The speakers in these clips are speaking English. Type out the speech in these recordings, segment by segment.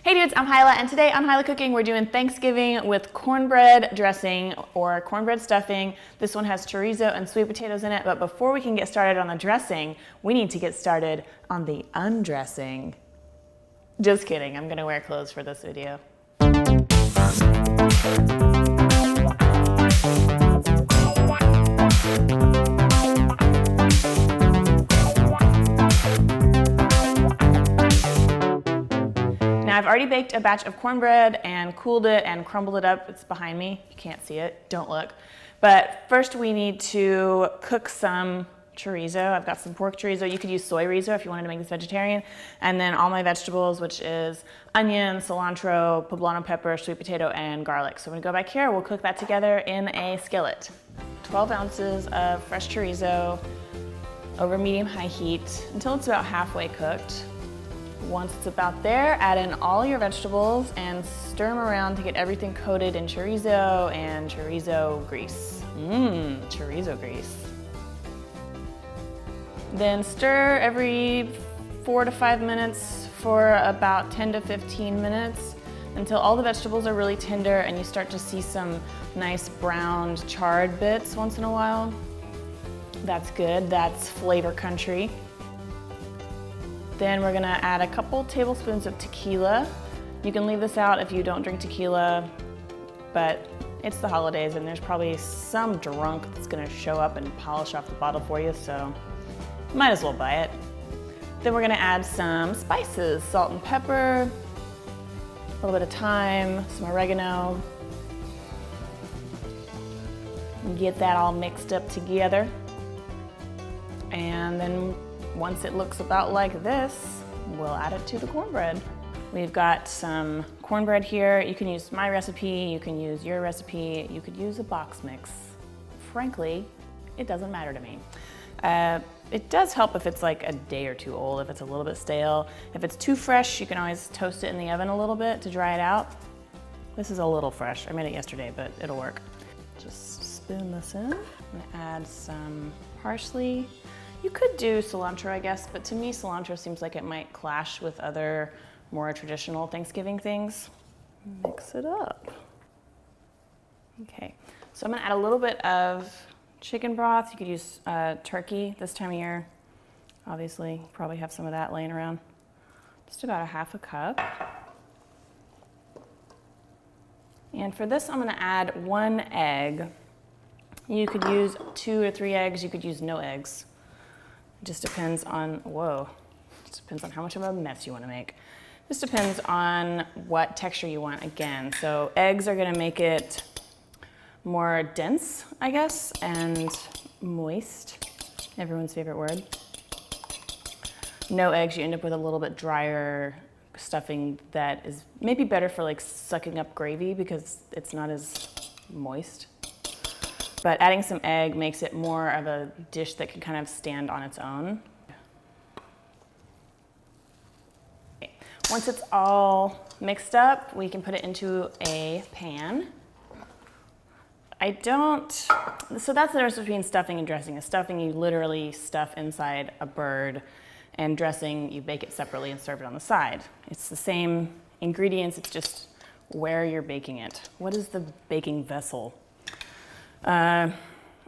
Hey dudes, I'm Hilah, and today on Hilah Cooking we're doing Thanksgiving with cornbread dressing or cornbread stuffing. This one has chorizo and sweet potatoes in it, but before we can get started on the dressing, we need to get started on the undressing. Just kidding, I'm gonna wear clothes for this video. Now I've already baked a batch of cornbread and cooled it and crumbled it up. It's behind me. You can't see it. Don't look. But first we need to cook some chorizo. I've got some pork chorizo. You could use soy chorizo if you wanted to make this vegetarian. And then all my vegetables, which is onion, cilantro, poblano pepper, sweet potato, and garlic. So I'm gonna go back here. We'll cook that together in a skillet. 12 ounces of fresh chorizo over medium-high heat until it's about halfway cooked. Once it's about there, add in all your vegetables and stir them around to get everything coated in chorizo and chorizo grease. Chorizo grease. Then stir every 4 to 5 minutes for about 10 to 15 minutes until all the vegetables are really tender and you start to see some nice browned charred bits once in a while. That's good, that's flavor country. Then we're gonna add a couple tablespoons of tequila. You can leave this out if you don't drink tequila, but it's the holidays and there's probably some drunk that's gonna show up and polish off the bottle for you, so might as well buy it. Then we're gonna add some spices, salt and pepper, a little bit of thyme, some oregano. And get that all mixed up together. And then once it looks about like this, we'll add it to the cornbread. We've got some cornbread here. You can use my recipe, you can use your recipe, you could use a box mix. Frankly, it doesn't matter to me. It does help if it's like a day or two old, if it's a little bit stale. If it's too fresh, you can always toast it in the oven a little bit to dry it out. This is a little fresh. I made it yesterday, but it'll work. Just spoon this in and add some parsley. You could do cilantro, I guess, but to me, cilantro seems like it might clash with other more traditional Thanksgiving things. Mix it up. Okay, so I'm gonna add a little bit of chicken broth. You could use turkey this time of year. Obviously, you probably have some of that laying around. Just about a half a cup. And for this, I'm gonna add 1 egg. You could use 2 or 3 eggs. You could use no eggs. It just depends on, just depends on how much of a mess you want to make. Just depends on what texture you want again. So eggs are gonna make it more dense, I guess, and moist. Everyone's favorite word. No eggs, you end up with a little bit drier stuffing that is maybe better for like sucking up gravy because it's not as moist. But adding some egg makes it more of a dish that can kind of stand on its own. Okay. Once it's all mixed up, we can put it into a pan. So that's the difference between stuffing and dressing. A stuffing, you literally stuff inside a bird, and dressing, you bake it separately and serve it on the side. It's the same ingredients, it's just where you're baking it. What is the baking vessel?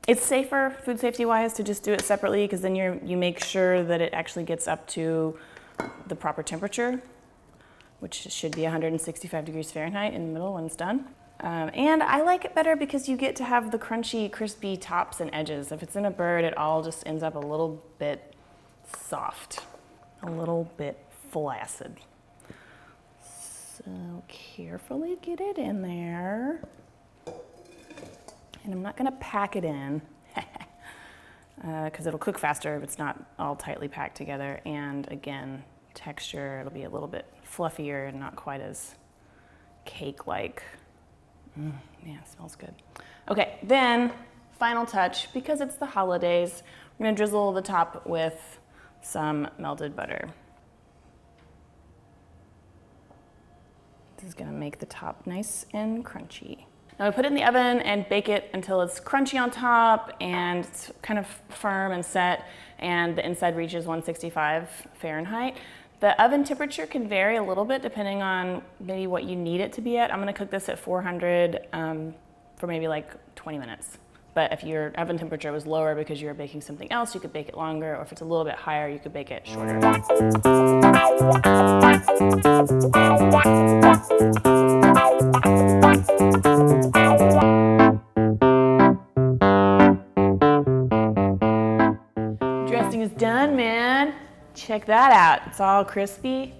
It's safer, food safety wise, to just do it separately because then you make sure that it actually gets up to the proper temperature, which should be 165 degrees Fahrenheit in the middle when it's done. And I like it better because you get to have the crunchy, crispy tops and edges. If it's in a bird, it all just ends up a little bit soft, a little bit flaccid. So carefully get it in there. And I'm not gonna pack it in because it'll cook faster if it's not all tightly packed together. And again, texture, it'll be a little bit fluffier and not quite as cake-like. Man, it smells good. Okay, then final touch, because it's the holidays, I'm gonna drizzle the top with some melted butter. This is gonna make the top nice and crunchy. Now we put it in the oven and bake it until it's crunchy on top and it's kind of firm and set and the inside reaches 165 Fahrenheit. The oven temperature can vary a little bit depending on maybe what you need it to be at. I'm gonna cook this at 400 for maybe like 20 minutes. But if your oven temperature was lower because you were baking something else, you could bake it longer, or if it's a little bit higher, you could bake it shorter. Dressing is done, man. Check that out. It's all crispy.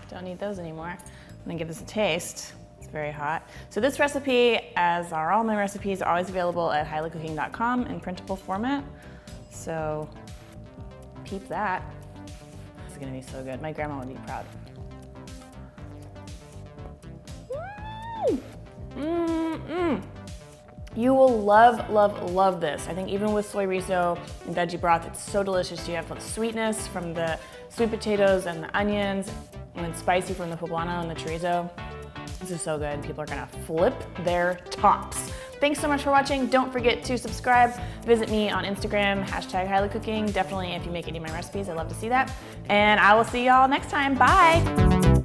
Don't need those anymore. I'm gonna give this a taste. It's very hot. So this recipe, as are all my recipes, are always available at hilahcooking.com in printable format. So peep that. This is gonna be so good. My grandma would be proud. You will love, love, love this. I think even with soy riso and veggie broth, it's so delicious. You have the sweetness from the sweet potatoes and the onions, and then spicy from the poblano and the chorizo. This is so good. People are gonna flip their tops. Thanks so much for watching. Don't forget to subscribe. Visit me on Instagram, #Hilah Cooking. Definitely if you make any of my recipes, I'd love to see that. And I will see y'all next time. Bye.